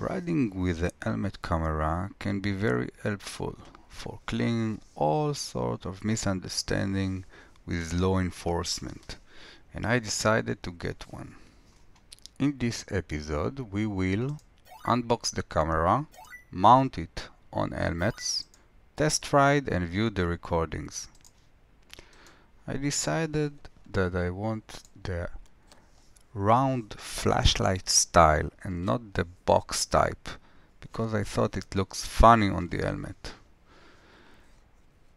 Riding with a helmet camera can be very helpful for clearing all sorts of misunderstanding with law enforcement, and I decided to get one. In this episode, we will unbox the camera, mount it on helmets, test ride and view the recordings. I decided that I want the round flashlight style and not the box type because I thought it looks funny on the helmet.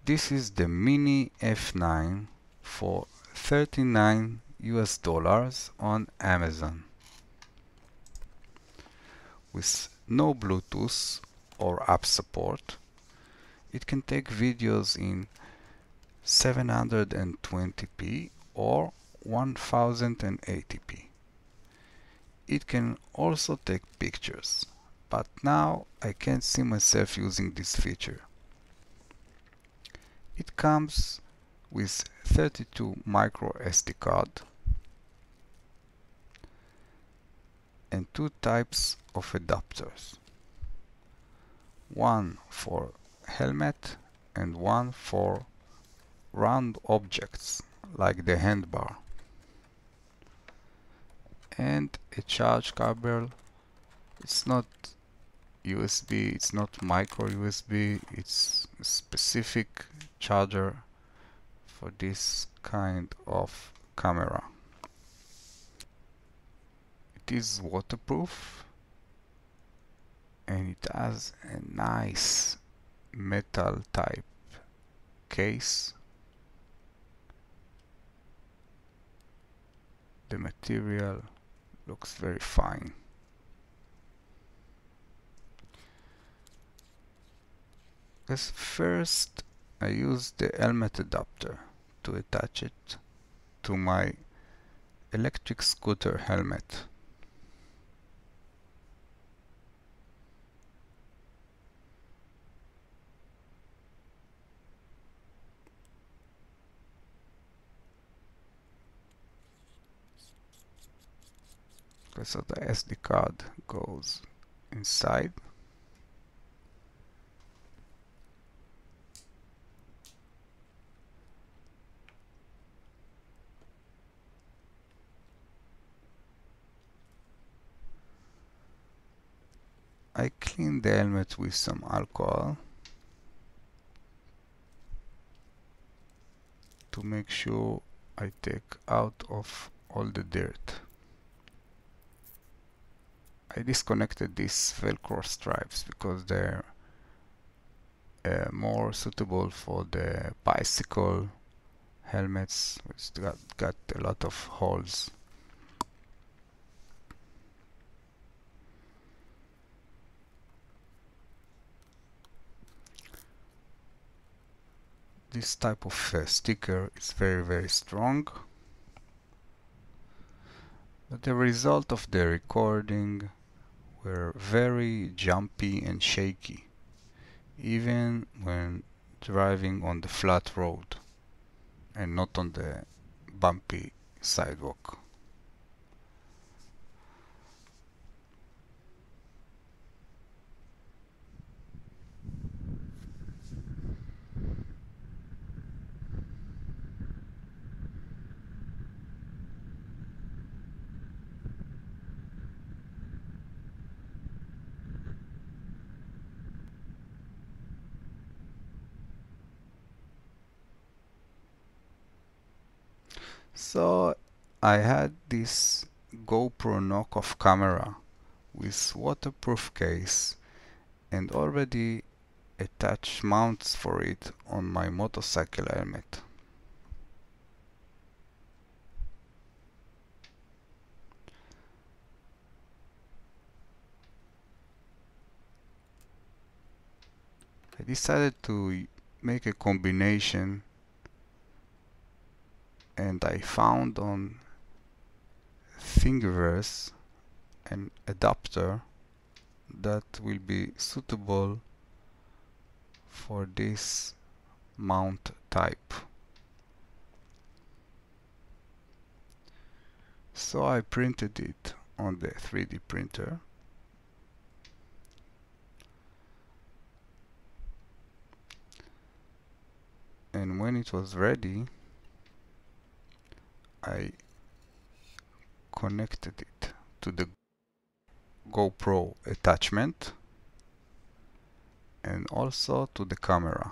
This is the Mini F9 for $39 on Amazon. With no Bluetooth or app support, it can take videos in 720p or 1080p. It can also take pictures, but now I can't see myself using this feature. It comes with 32 micro SD card and two types of adapters. One for helmet and one for round objects like the handbar. And a charge cable. It's not USB, it's not micro USB, it's a specific charger for this kind of camera. It is waterproof and it has a nice metal type case. The material looks very fine. As first, I used the helmet adapter to attach it to my electric scooter helmet. So the SD card goes inside. I clean the helmet with some alcohol to make sure I take out of all the dirt. I disconnected these Velcro stripes because they're more suitable for the bicycle helmets, which got a lot of holes. This type of sticker is very strong, but the result of the recording were very jumpy and shaky, even when driving on the flat road and not on the bumpy sidewalk. So I had this GoPro knockoff camera with waterproof case and already attached mounts for it on my motorcycle helmet. I decided to make a combination, and I found on Thingiverse an adapter that will be suitable for this mount type. So I printed it on the 3D printer when it was ready, I connected it to the GoPro attachment and also to the camera.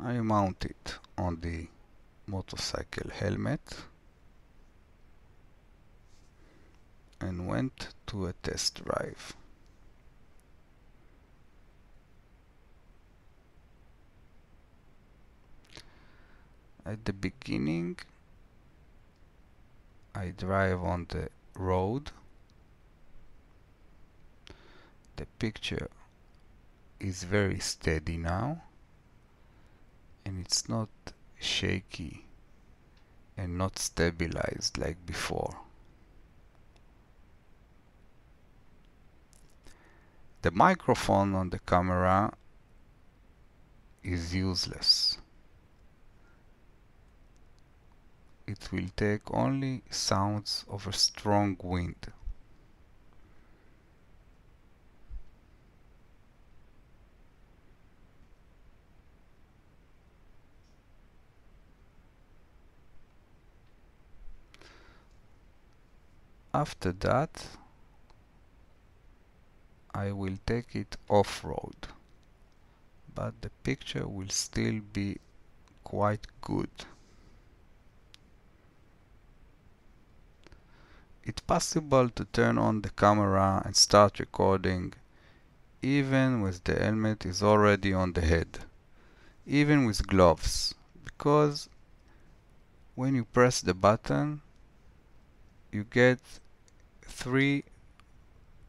I mount it on the motorcycle helmet and went to a test drive. At the beginning, I drive on the road. The picture is very steady now, and it's not shaky and not stabilized like before. The microphone on the camera is useless. It will take only sounds of a strong wind. After that, I will take it off-road, but the picture will still be quite good. It's possible to turn on the camera and start recording even with the helmet is already on the head, even with gloves, because when you press the button, you get 3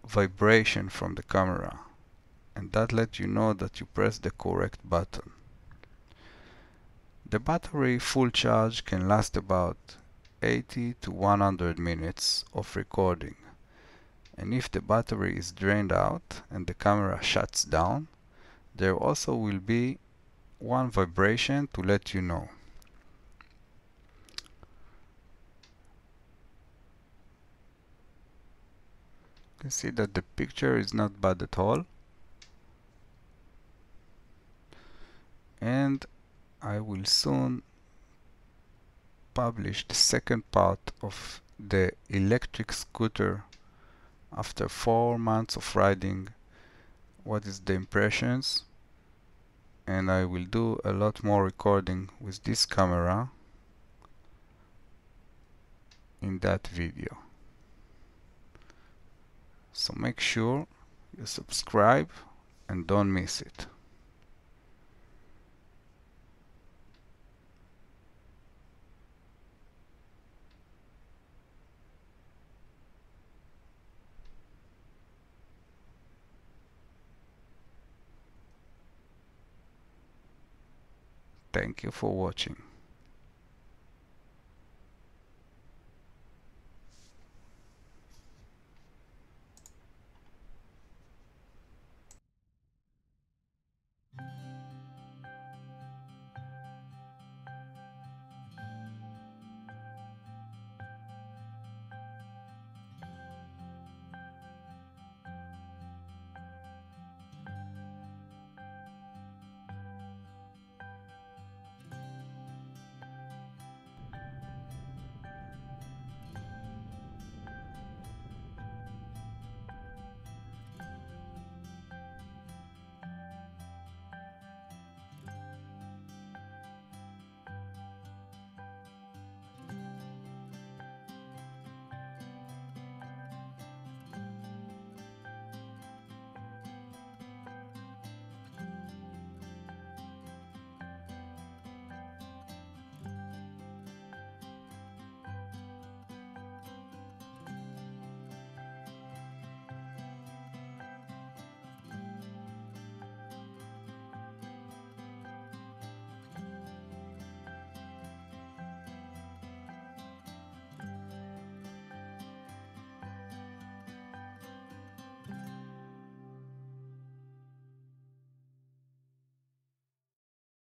vibration from the camera, and that lets you know that you press the correct button. The battery full charge can last about 80 to 100 minutes of recording, and if the battery is drained out and the camera shuts down, there also will be 1 vibration to let you know. You can see that the picture is not bad at all, and I will soon publish the second part of the electric scooter after 4 months of riding. What is the impressions? And I will do a lot more recording with this camera in that video. So make sure you subscribe and don't miss it. Thank you for watching.